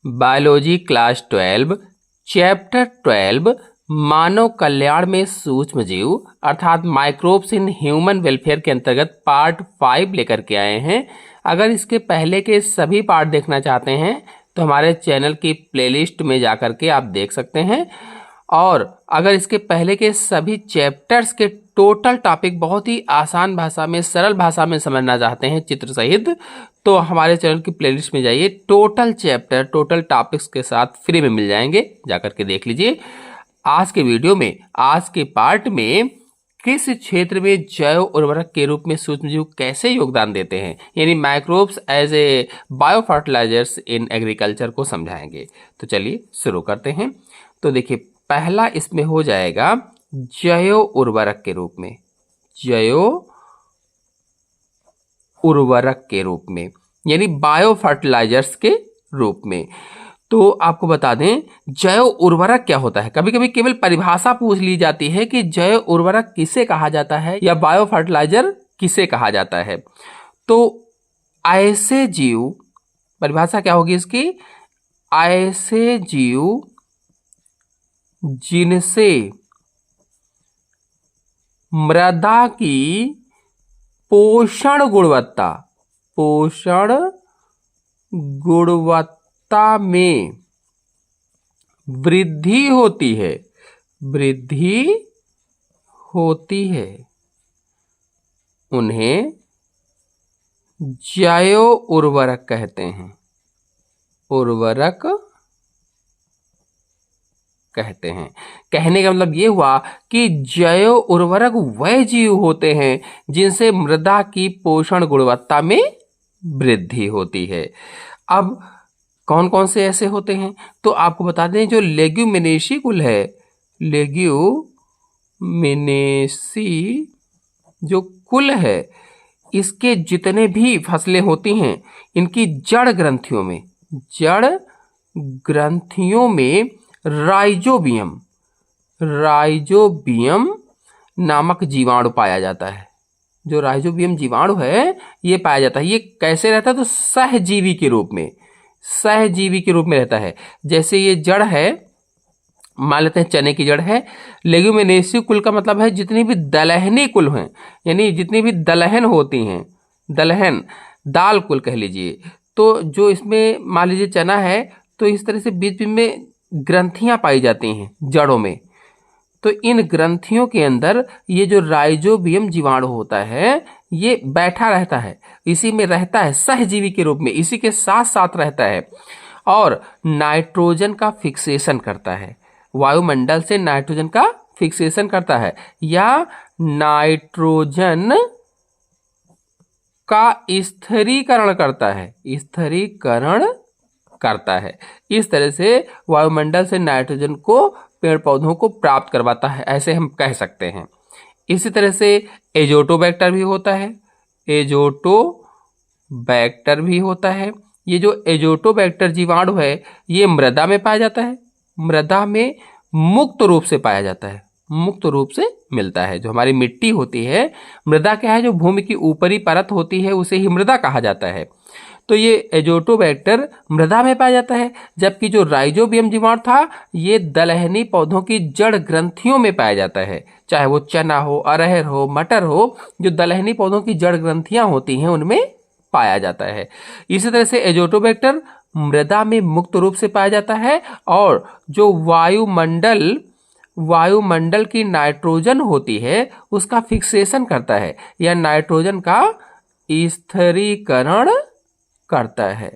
Biology class 12 chapter 12 मानव कल्याण में सूक्ष्म जीव अर्थात माइक्रोब्स इन ह्यूमन वेलफेयर के अंतर्गत पार्ट 5 लेकर के आए हैं। अगर इसके पहले के सभी पार्ट देखना चाहते हैं तो हमारे चैनल की प्लेलिस्ट में जाकर के आप देख सकते हैं। और अगर इसके पहले के सभी चैप्टर्स के टोटल टॉपिक बहुत ही आसान भाषा में, सरल भाषा में समझना चाहते हैं चित्र सहित, तो हमारे चैनल की प्लेलिस्ट में जाइए। टोटल चैप्टर, टोटल टॉपिक्स के साथ फ्री में मिल जाएंगे, जाकर के देख लीजिए। आज के वीडियो में, आज के पार्ट में किस क्षेत्र में जैव उर्वरक के रूप में सूक्ष्मजीव कैसे योगदान देते हैं, यानी microbes as a bio fertilizers in agriculture को समझाएंगे। तो चलिए शुरू करते हैं। तो देखिए, पहला इसमें हो जाएगा जैव उर्वरक के रूप में, जैव उर्वरक के रूप में यानी बायो फर्टिलाइजर्स के रूप में। तो आपको बता दें जैव उर्वरक क्या होता है। कभी कभी केवल परिभाषा पूछ ली जाती है कि जैव उर्वरक किसे कहा जाता है या बायो फर्टिलाइजर किसे कहा जाता है। तो ऐसे जीव, परिभाषा क्या होगी इसकी, ऐसे जीव जिनसे मृदा की पोषण गुणवत्ता में वृद्धि होती है, उन्हें जैव उर्वरक कहते हैं, कहने का मतलब ये हुआ कि जैव उर्वरक वह जीव होते हैं जिनसे मृदा की पोषण गुणवत्ता में वृद्धि होती है। अब कौन कौन से ऐसे होते हैं तो आपको बता दें, जो लेग्यूमिनेसी कुल है, लेग्यूमिनेसी जो कुल है, इसके जितने भी फसलें होती हैं, इनकी जड़ ग्रंथियों में राइजोबियम नामक जीवाणु पाया जाता है। जो राइजोबियम जीवाणु है ये पाया जाता है। ये कैसे रहता है तो सहजीवी के रूप में रहता है। जैसे ये जड़ है, मान लेते हैं चने की जड़ है। लेग्यूमिनेसी कुल का मतलब है जितनी भी दलहनी कुल हैं, यानी जितनी भी दलहन होती हैं, दलहन दाल कुल कह लीजिए। तो जो इसमें मान लीजिए चना है, तो इस तरह से बीच में ग्रंथियां पाई जाती हैं जड़ों में। तो इन ग्रंथियों के अंदर ये जो राइजोबियम जीवाणु होता है ये बैठा रहता है, इसी में रहता है, सहजीवी के रूप में इसी के साथ साथ रहता है और नाइट्रोजन का फिक्सेशन करता है। वायुमंडल से नाइट्रोजन का फिक्सेशन करता है या नाइट्रोजन का स्थिरीकरण करता है। इस तरह से वायुमंडल से नाइट्रोजन को पेड़ पौधों को प्राप्त करवाता है, ऐसे हम कह सकते हैं। इसी तरह से एजोटोबैक्टर भी होता है। ये जो एजोटोबैक्टर जीवाणु है ये मृदा में पाया जाता है, मृदा में मुक्त रूप से पाया जाता है, मुक्त रूप से मिलता है। जो हमारी मिट्टी होती है, मृदा क्या है, जो भूमि की ऊपरी परत होती है उसे ही मृदा कहा जाता है। तो ये एजोटोबैक्टर मृदा में पाया जाता है, जबकि जो राइजोबियम जीवाणु था ये दलहनी पौधों की जड़ ग्रंथियों में पाया जाता है। चाहे वो चना हो, अरहर हो, मटर हो, जो दलहनी पौधों की जड़ ग्रंथियां होती हैं उनमें पाया जाता है। इसी तरह से एजोटोबैक्टर मृदा में मुक्त रूप से पाया जाता है और जो वायुमंडल की नाइट्रोजन होती है उसका फिक्सेशन करता है या नाइट्रोजन का स्थिरीकरण करता है।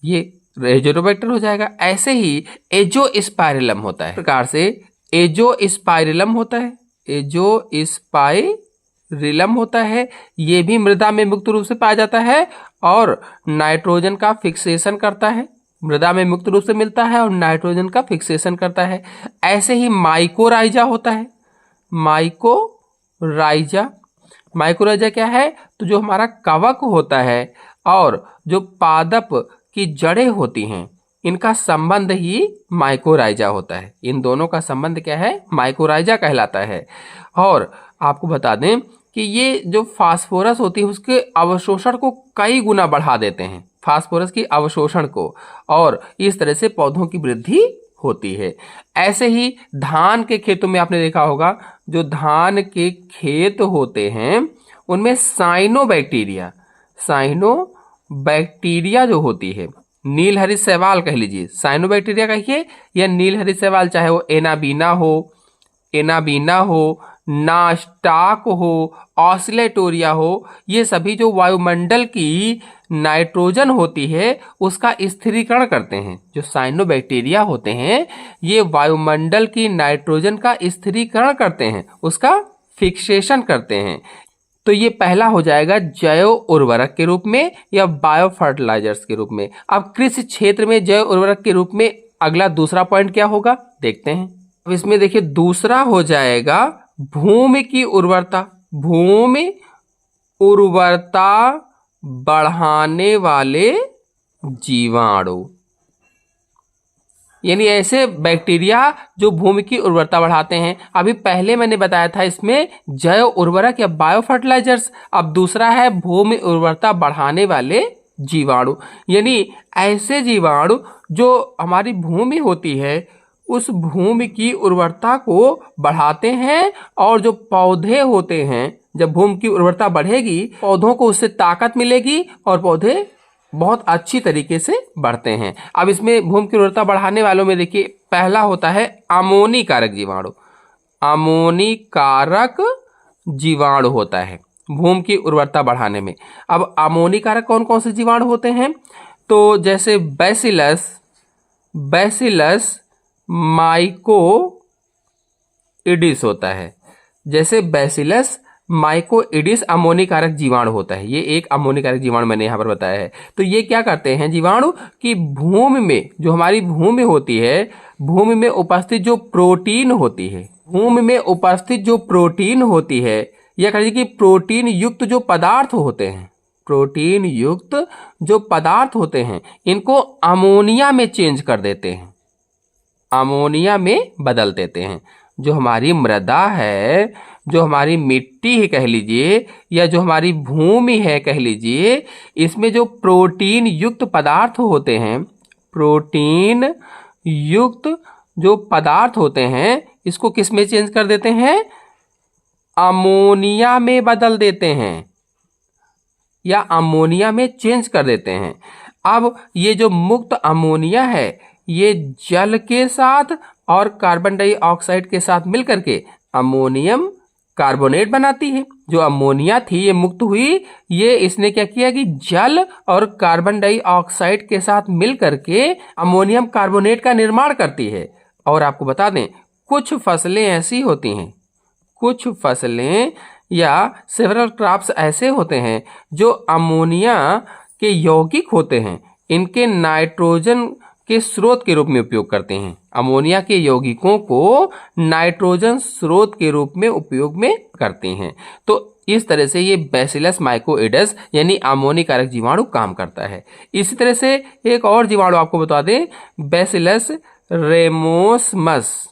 ये एजोटोबैक्टर हो जाएगा। ऐसे ही एजोस्पाइरिलम होता है, प्रकार से एजोस्पाइरिलम होता है। ये भी मृदा में मुक्त रूप से पाया जाता है और नाइट्रोजन का फिक्सेशन करता है, मृदा में मुक्त रूप से मिलता है और नाइट्रोजन का फिक्सेशन करता है। ऐसे ही माइकोराइजा होता है। माइकोराइजा क्या है तो जो हमारा कवक होता है और जो पादप की जड़ें होती हैं इनका संबंध ही माइकोराइजा होता है। इन दोनों का संबंध क्या है, माइकोराइजा कहलाता है। और आपको बता दें कि ये जो फास्फोरस होती है उसके अवशोषण को कई गुना बढ़ा देते हैं। फास्फोरस की अवशोषण को, और इस तरह से पौधों की वृद्धि होती है। ऐसे ही धान के खेतों में आपने देखा होगा, जो धान के खेत होते हैं उनमें साइनोबैक्टीरिया जो होती है, नीलहरी शैवाल कह लीजिए, साइनोबैक्टीरिया कहिए या नीलहरी शैवाल, चाहे वो एनाबीना हो, नास्टाक हो, ऑसिलेटोरिया हो, ये सभी जो वायुमंडल की नाइट्रोजन होती है उसका स्थिरीकरण करते हैं। जो साइनोबैक्टीरिया होते हैं ये वायुमंडल की नाइट्रोजन का स्थिरीकरण करते हैं, उसका फिक्सेशन करते हैं। तो ये पहला हो जाएगा जैव उर्वरक के रूप में या बायो फर्टिलाइजर्स के रूप में। अब कृषि क्षेत्र में जैव उर्वरक के रूप में अगला दूसरा पॉइंट क्या होगा, देखते हैं। अब इसमें देखिए दूसरा हो जाएगा भूमि की उर्वरता। भूमि उर्वरता बढ़ाने वाले जीवाणु, यानी ऐसे बैक्टीरिया जो भूमि की उर्वरता बढ़ाते हैं। अभी पहले मैंने बताया था इसमें जैव उर्वरक या बायो फर्टिलाइजर्स, अब दूसरा है भूमि उर्वरता बढ़ाने वाले जीवाणु, यानी ऐसे जीवाणु जो हमारी भूमि होती है उस भूमि की उर्वरता को बढ़ाते हैं, और जो पौधे होते हैं, जब भूमि की उर्वरता बढ़ेगी पौधों को उससे ताकत मिलेगी और पौधे बहुत अच्छी तरीके से बढ़ते हैं। अब इसमें भूमि की उर्वरता बढ़ाने वालों में देखिए पहला होता है अमोनी कारक जीवाणु। अमोनी कारक जीवाणु होता है भूमि की उर्वरता बढ़ाने में। अब अमोनी कारक कौन कौन से जीवाणु होते हैं, तो जैसे बैसिलस माइकोइडिस होता है। जैसे बैसिलस माइकोइडिस अमोनी कारक जीवाणु होता है, ये एक अमोनी कारक जीवाणु मैंने यहाँ पर बताया है। तो ये क्या करते हैं जीवाणु कि भूमि में, जो हमारी भूमि होती है, भूमि में उपस्थित जो प्रोटीन होती है, भूमि में उपस्थित जो प्रोटीन होती है, या कह लीजिए कि प्रोटीन युक्त जो पदार्थ होते हैं, प्रोटीन युक्त जो पदार्थ होते हैं, इनको अमोनिया में चेंज कर देते हैं, अमोनिया में बदल देते हैं। जो हमारी मृदा है, जो हमारी मिट्टी है कह लीजिए, या जो हमारी भूमि है कह लीजिए, इसमें जो प्रोटीन युक्त पदार्थ होते हैं, प्रोटीन युक्त जो पदार्थ होते हैं, इसको किस में चेंज कर देते हैं, अमोनिया में बदल देते हैं या अमोनिया में चेंज कर देते हैं। अब ये जो मुक्त अमोनिया है ये जल के साथ और कार्बन डाइऑक्साइड के साथ मिलकर के अमोनियम कार्बोनेट बनाती है। जो अमोनिया थी ये मुक्त हुई, ये इसने क्या किया कि जल और कार्बन डाइऑक्साइड के साथ मिलकर के अमोनियम कार्बोनेट का निर्माण करती है। और आपको बता दें कुछ फसलें ऐसी होती हैं, कुछ फसलें या सेवरल क्रॉप्स ऐसे होते हैं जो अमोनिया के यौगिक होते हैं, इनके नाइट्रोजन के स्रोत के रूप में उपयोग करते हैं। अमोनिया के यौगिकों को नाइट्रोजन स्रोत के रूप में उपयोग में करते हैं। तो इस तरह से ये बैसिलस माइकोइडस यानी अमोनी कारक जीवाणु काम करता है। इसी तरह से एक और जीवाणु आपको बता दें, बैसिलस रेमोसमस,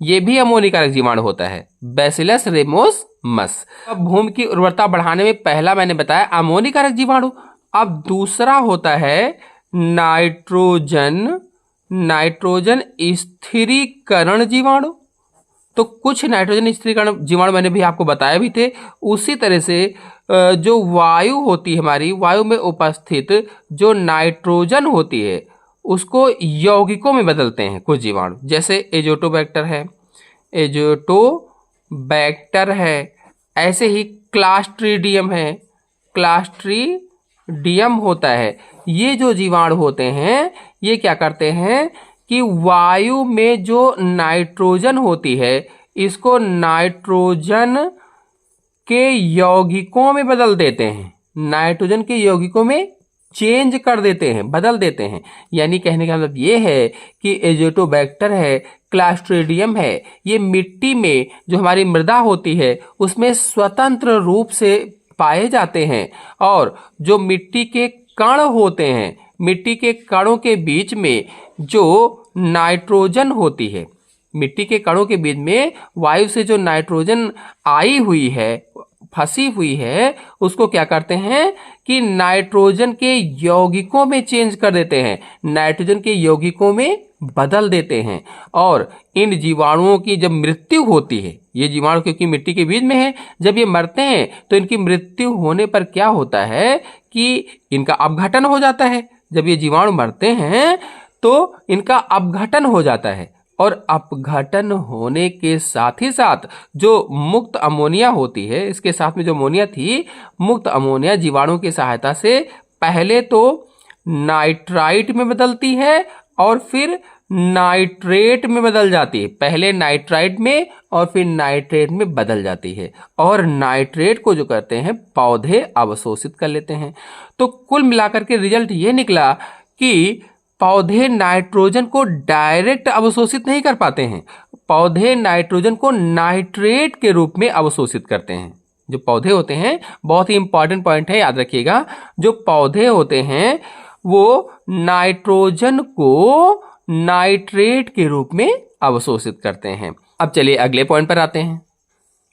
ये भी अमोनी कारक जीवाणु होता है, बैसिलस रेमोसमस। अब भूमि की उर्वरता बढ़ाने में पहला मैंने बताया अमोनी कारक जीवाणु। अब दूसरा होता है नाइट्रोजन स्थिरीकरण जीवाणु। तो कुछ नाइट्रोजन स्थिरीकरण जीवाणु मैंने भी आपको बताया भी थे। उसी तरह से जो वायु होती है, हमारी वायु में उपस्थित जो नाइट्रोजन होती है उसको यौगिकों में बदलते हैं कुछ जीवाणु, जैसे एजोटोबैक्टर है, ऐसे ही क्लास्ट्रीडियम होता है। ये जो जीवाणु होते हैं ये क्या करते हैं कि वायु में जो नाइट्रोजन होती है इसको नाइट्रोजन के यौगिकों में बदल देते हैं, नाइट्रोजन के यौगिकों में चेंज कर देते हैं, बदल देते हैं। यानी कहने का मतलब ये है कि एजोटोबैक्टर है, क्लास्ट्रीडियम है, ये मिट्टी में जो हमारी मृदा होती है उसमें स्वतंत्र रूप से पाए जाते हैं, और जो मिट्टी के कण होते हैं, मिट्टी के कणों के बीच में जो नाइट्रोजन होती है, मिट्टी के कणों के बीच में वायु से जो नाइट्रोजन आई हुई है, फंसी हुई है उसको क्या करते हैं कि नाइट्रोजन के यौगिकों में चेंज कर देते हैं, नाइट्रोजन के यौगिकों में बदल देते हैं। और इन जीवाणुओं की जब मृत्यु होती है, ये जीवाणु क्योंकि मिट्टी के बीच में है, जब ये मरते हैं तो इनकी मृत्यु होने पर क्या होता है कि इनका अपघटन हो जाता है। जब ये जीवाणु मरते हैं तो इनका अपघटन हो जाता है, और अपघटन होने के साथ ही साथ जो मुक्त अमोनिया होती है, इसके साथ में जो अमोनिया थी, मुक्त अमोनिया जीवाणु की सहायता से पहले तो नाइट्राइट में बदलती है और फिर नाइट्रेट में बदल जाती है। पहले नाइट्राइट में और फिर नाइट्रेट में बदल जाती है, और नाइट्रेट को जो करते हैं पौधे अवशोषित कर लेते हैं। तो कुल मिलाकर के रिजल्ट ये निकला कि पौधे नाइट्रोजन को डायरेक्ट अवशोषित नहीं कर पाते हैं, पौधे नाइट्रोजन को नाइट्रेट के रूप में अवशोषित करते हैं। जो पौधे होते हैं, बहुत ही इंपॉर्टेंट पॉइंट है, याद रखिएगा, जो पौधे होते हैं वो नाइट्रोजन को नाइट्रेट के रूप में अवशोषित करते हैं। अब चलिए अगले पॉइंट पर आते हैं।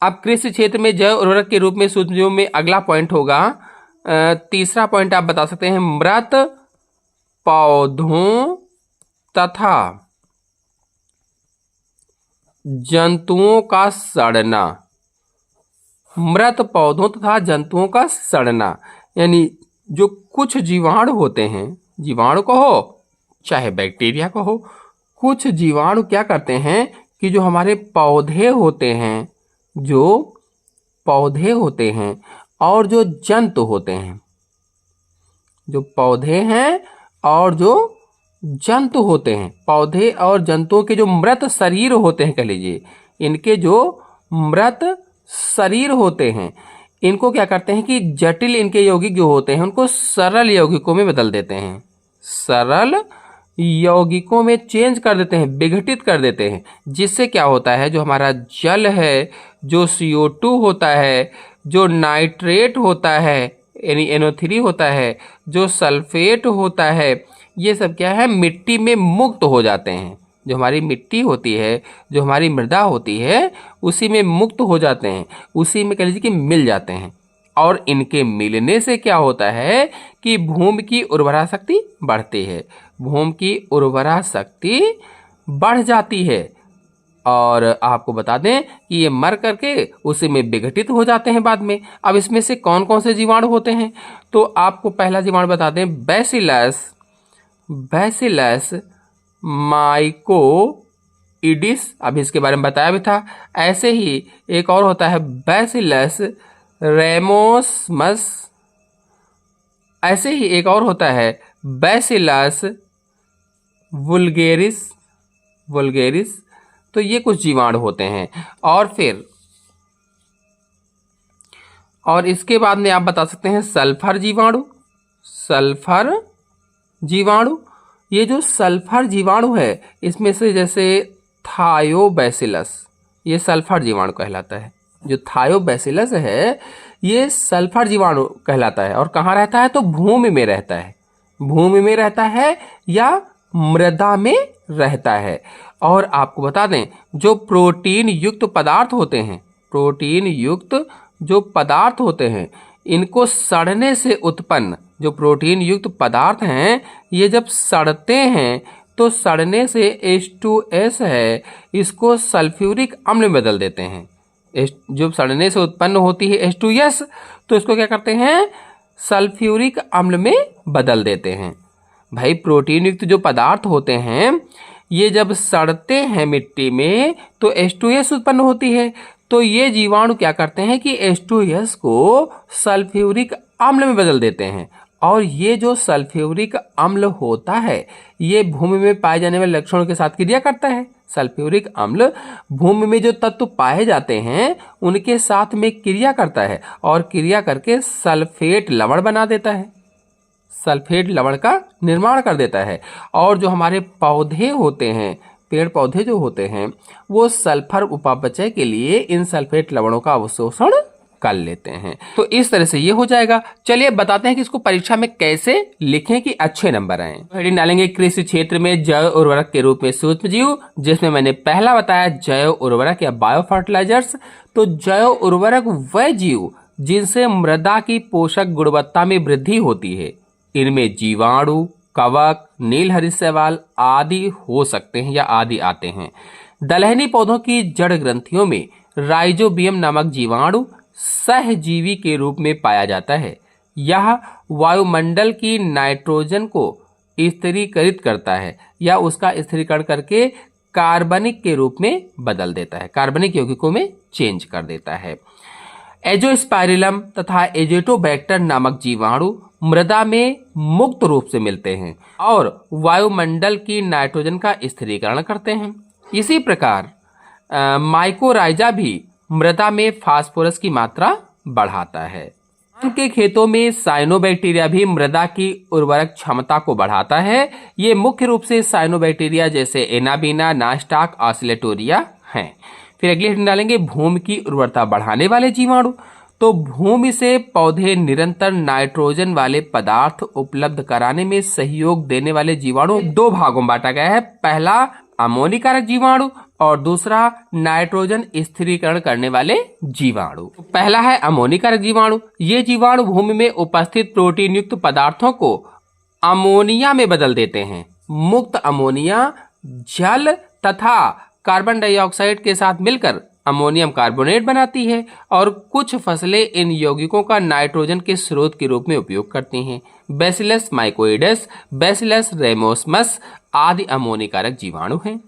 अब कृषि क्षेत्र में जैव उर्वरक के रूप में सूक्ष्मजीवों में अगला पॉइंट होगा, तीसरा पॉइंट आप बता सकते हैं, मृत पौधों तथा जंतुओं का सड़ना। मृत पौधों तथा जंतुओं का सड़ना यानी जो कुछ जीवाणु होते हैं, जीवाणु कहो चाहे बैक्टीरिया कहो, कुछ जीवाणु क्या करते हैं कि जो हमारे पौधे होते हैं, जो पौधे होते हैं और जो जंतु होते हैं, जो पौधे हैं और जो जंतु होते हैं, पौधे और जंतुओं के जो मृत शरीर होते हैं, कह लीजिए इनके जो मृत शरीर होते हैं, इनको क्या करते हैं कि जटिल इनके यौगिक जो होते हैं उनको सरल यौगिकों में बदल देते हैं, सरल यौगिकों में चेंज कर देते हैं, विघटित कर देते हैं। जिससे क्या होता है, जो हमारा जल है, जो CO2 होता है, जो नाइट्रेट होता है यानी NO3 होता है, जो सल्फेट होता है, ये सब क्या है मिट्टी में मुक्त हो जाते हैं। जो हमारी मिट्टी होती है, जो हमारी मृदा होती है, उसी में मुक्त हो जाते हैं, उसी में कह लीजिए कि मिल जाते हैं। और इनके मिलने से क्या होता है कि भूमि की उर्वरा शक्ति बढ़ती है, भूमि की उर्वरा शक्ति बढ़ जाती है। और आपको बता दें कि ये मर करके उसी में विघटित हो जाते हैं बाद में। अब इसमें से कौन कौन से जीवाणु होते हैं, तो आपको पहला जीवाणु बता दें, बैसिलस, बैसिलस माइकोइडिस, अभी इसके बारे में बताया भी था। ऐसे ही एक और होता है बैसिलस रेमोसमस, ऐसे ही एक और होता है बैसिलस वुल्गेरिस, वुल्गेरिस। तो ये कुछ जीवाणु होते हैं। और फिर और इसके बाद में आप बता सकते हैं सल्फर जीवाणु, सल्फर जीवाणु। ये जो सल्फर जीवाणु है, इसमें से जैसे थायोबैसिलस, ये सल्फर जीवाणु कहलाता है। जो थायोबैसिलस है ये सल्फर जीवाणु कहलाता है। और कहाँ रहता है, तो भूमि में रहता है, भूमि में रहता है या मृदा में रहता है। और आपको बता दें जो प्रोटीन युक्त पदार्थ होते हैं, प्रोटीन युक्त जो पदार्थ होते हैं, इनको सड़ने से उत्पन्न जो प्रोटीन युक्त पदार्थ हैं, ये जब सड़ते हैं तो सड़ने से H2S है, इसको सल्फ्यूरिक अम्ल में बदल देते हैं। जो सड़ने से उत्पन्न होती है H2S, तो इसको क्या करते हैं, सल्फ्यूरिक अम्ल में बदल देते हैं। भाई प्रोटीन युक्त जो पदार्थ होते हैं, ये जब सड़ते हैं मिट्टी में तो H2S उत्पन्न होती है। तो ये जीवाणु क्या करते हैं कि H2S को सल्फ्यूरिक अम्ल में बदल देते हैं। और ये जो सल्फ्यूरिक अम्ल होता है, ये भूमि में पाए जाने वाले लक्षणों के साथ क्रिया करता है। सल्फ्यूरिक अम्ल भूमि में जो तत्व पाए जाते हैं उनके साथ में क्रिया करता है, और क्रिया करके सल्फेट लवण बना देता है, सल्फेट लवण का निर्माण कर देता है। और जो हमारे पौधे होते हैं, पेड़ पौधे जो होते हैं, वो सल्फर उपापचय के लिए इन सल्फेट लवणों का अवशोषण कर लेते हैं। तो इस तरह से ये हो जाएगा। चलिए बताते हैं कि इसको परीक्षा में कैसे लिखें कि अच्छे नंबर आए। हेडिंग डालेंगे कृषि क्षेत्र में जैव उर्वरक के रूप में सूक्ष्म जीव, जिसमें मैंने पहला बताया जैव उर्वरक या बायो फर्टिलाइजर्स। तो जैव उर्वरक वह जीव जिनसे मृदा की पोषक गुणवत्ता में वृद्धि होती है। इनमें जीवाणु, कवक, नीलहरी शैवाल आदि हो सकते हैं या आदि आते हैं। दलहनी पौधों की जड़ ग्रंथियों में राइजोबियम नामक जीवाणु सहजीवी के रूप में पाया जाता है। यह वायुमंडल की नाइट्रोजन को स्थिरीकृत करता है या उसका स्थिरीकरण करके कार्बनिक के रूप में बदल देता है, कार्बनिक यौगिकों में चेंज कर देता है। एजोस्पाइरिलम तथा एजेटोबैक्टर नामक जीवाणु मृदा में मुक्त रूप से मिलते हैं और वायुमंडल की नाइट्रोजन का स्थिरीकरण करते हैं। इसी प्रकार माइकोराइजा भी मृदा में फास्फोरस की मात्रा बढ़ाता है। धान के खेतों में साइनोबैक्टीरिया भी मृदा की उर्वरक क्षमता को बढ़ाता है। ये मुख्य रूप से साइनोबैक्टीरिया जैसे एनाबीना, नास्टाक, ऑसिलेटोरिया हैं। फिर अगली हेडिंग डालेंगे भूमि की उर्वरता बढ़ाने वाले जीवाणु। तो भूमि से पौधे निरंतर नाइट्रोजन वाले पदार्थ उपलब्ध कराने में सहयोग देने वाले जीवाणु दो भागों में बांटा गया है। पहला अमोनिकारक जीवाणु और दूसरा नाइट्रोजन स्थिरीकरण करने वाले जीवाणु। पहला है अमोनिकारक जीवाणु। ये जीवाणु भूमि में उपस्थित प्रोटीन युक्त पदार्थों को अमोनिया में बदल देते हैं। मुक्त अमोनिया जल तथा कार्बन डाइऑक्साइड के साथ मिलकर अमोनियम कार्बोनेट बनाती है और कुछ फसलें इन यौगिकों का नाइट्रोजन के स्रोत के रूप में उपयोग करती हैं। बैसिलस माइकोइडस, बैसिलस रेमोसमस आदि अमोनिकारक जीवाणु हैं।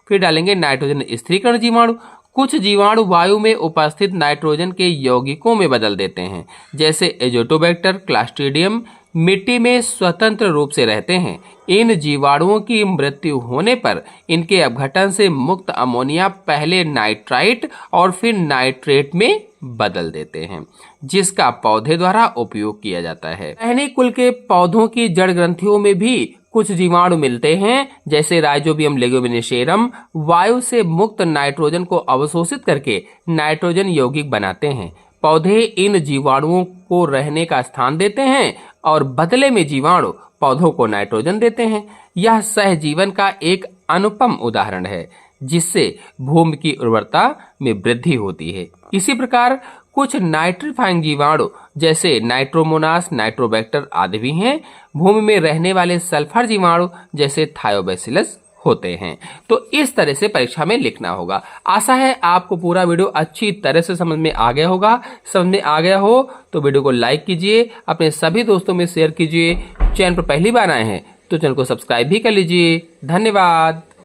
फिर डालेंगे नाइट्रोजन स्थिरीकरण जीवाणु। कुछ जीवाणु वायु में उपस्थित नाइट्रोजन के यौगिकों में बदल देते हैं, जैसे एजोटोबैक्टर, क्लास्ट्रीडियम मिट्टी में स्वतंत्र रूप से रहते हैं। इन जीवाणुओं की मृत्यु होने पर इनके अपघटन से मुक्त अमोनिया पहले नाइट्राइट और फिर नाइट्रेट में बदल देते हैं, जिसका पौधे द्वारा उपयोग किया जाता है। टहनी कुल के पौधों की जड़ ग्रंथियों में भी कुछ जीवाणु मिलते हैं, जैसे राइजोबियम लेगुमिनेशियरम वायु से मुक्त नाइट्रोजन को अवशोषित करके नाइट्रोजन यौगिक बनाते हैं। पौधे इन जीवाणुओं को रहने का स्थान देते हैं और बदले में जीवाणु पौधों को नाइट्रोजन देते हैं। यह सहजीवन का एक अनुपम उदाहरण है, जिससे भूमि की उर्वरता में वृद्धि होती है। इसी प्रकार कुछ नाइट्रीफाइंग जीवाणु जैसे नाइट्रोमोनास, नाइट्रोबैक्टर आदि भी हैं। भूमि में रहने वाले सल्फर जीवाणु जैसे थायोबैसिलस होते हैं। तो इस तरह से परीक्षा में लिखना होगा। आशा है आपको पूरा वीडियो अच्छी तरह से समझ में आ गया होगा। समझ में आ गया हो तो वीडियो को लाइक कीजिए, अपने सभी दोस्तों में शेयर कीजिए। चैनल पर पहली बार आए हैं तो चैनल को सब्सक्राइब भी कर लीजिए। धन्यवाद।